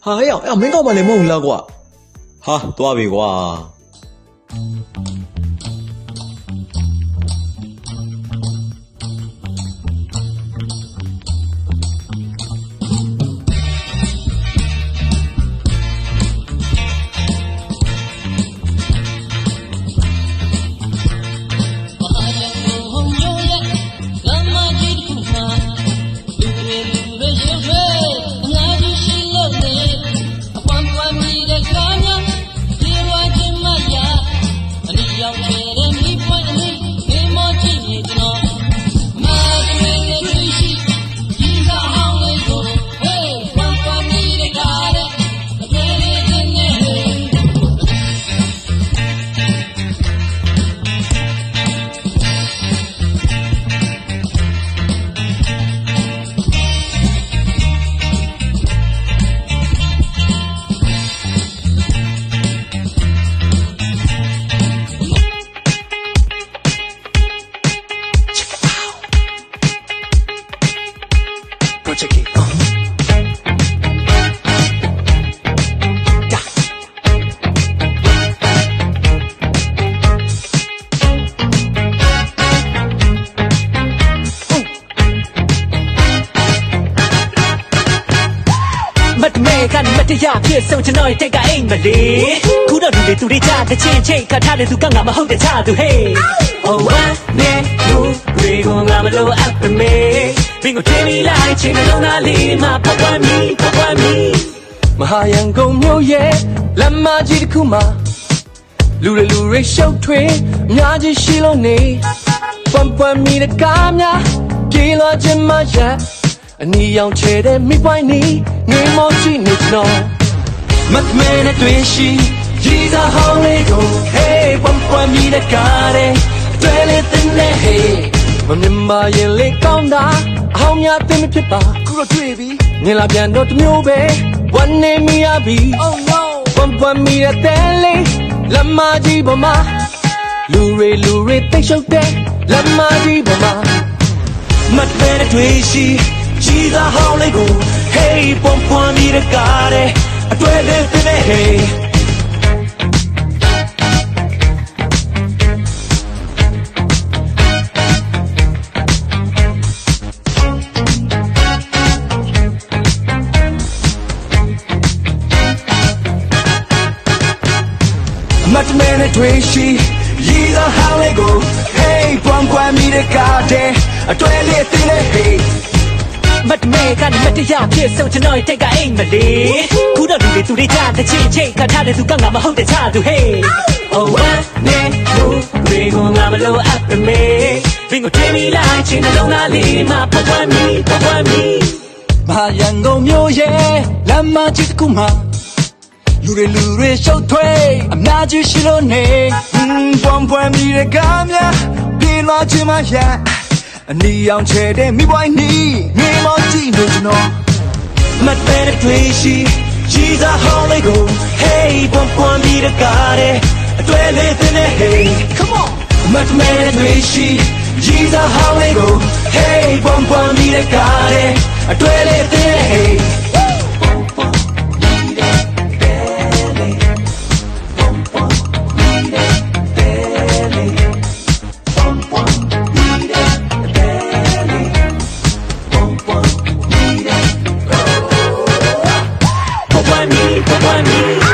ဟာဟဲ့မင်းကောက်မှလည်းမဟုတ်ဘူးလားကွာဟာသွားပြီကွာမတရားဖြစ်ဆုံးကျွန်တော်တိတ်ကအိမ်မလေးခုတော့လူတွေသူတွေကြတဲ့ချင်းချိတ်ခါထားတဲ့သူကငါမဟုတ်တဲ့ချသူ hey oh one day you bring on ငါမလို့ up me bingo tell like ချင်းလုံးသားလေးမှာပတ်သွားမီမဟာရန်ကုန်မြို့ရဲ့လမ်းမကြီးတစ်ခုမှာလူတွေရှုပ်ထွေးအများကြီးရှိလို့နေပွမ်မီတဲ့ကားများပြေးလွှားခြင်းမရအနီရောင်ချဲတဲ့မိပွိုင်းနေငွေမောင်းကြည့်နေကျွန်တော်မတ်မဲနဲ့တွေ့ရှိကြီးစားဟောင်းလေးကို hey ပွမ်မီတဲ့ကားတဲ့တွေ့လေတဲ့နဲ့ hey မမြင်ပါရင်လေကောင်းတာအဟောင်းများသိမဖြစ်ပါခုတော့တွေ့ပြီငင်လာပြန်တော့တမျိုးပဲဝမ်းနေမိရပြီ oh no ပွမ်မီတဲ့လေးလမ်းမကြီးပေါ်မှာလူတွေသိရှုပ်တဲ့လမ်းမကြီးပေါ်မှာမတ်မဲနဲ့တွေ့ရှိကြီးစားဟောင်းလေးကို hey ပွမ်မီတဲ့ကားတဲ့အတွေ့အကြုံတွေနဲ့ heyမတ်မဲနဲ့တွေ့ရှိကြီးစားဟောင်းလေးကို hey ပွမ်မီတဲ့ကားတဲ့အတွေ့အကြုံတွေနဲ့ heyမတ်မဲကနေမတရားဖြစ်ဆုံးကျွန်တော်တိတ်ကအိမ်မလေးခုတော့လူတွေသူတွေကြတဲ့ချင်းချိတ်ခါထားတဲ့သူကငါမဟုတ်တဲ့ချသူ hey oh one day you bring on ငါမလို့ up me bingo tell me like ချင်းလုံးသားလေးမှာပတ်သွားမီဘာရန်ကုန်မြို့ရဲ့လမ်းမကြီးတစ်ခုမှာလူတွေရှုပ်ထွေးအများကြီးရှိလို့နေပွမ်မီတဲ့ကားများပြေးလွှားခြင်းမရအနီရောင်ချဲတဲ့မိပွိုင်းနီးငွေမောင်းကြည့်နေကျွန်တော်မတ်ပဲတွေ့ရှိကြီးစားဟောင်းလေးကို hey ပွမ်မီတဲ့ကားတဲ့အတွေ့လေးတဲ့နဲ့ hey come on မတ်ပဲတွေ့ရှိကြီးစားဟောင်းလေးကို hey ပွမ်မီတဲ့ကားတဲ့အတွေ့လေးတဲ့နဲ့ hey Why me?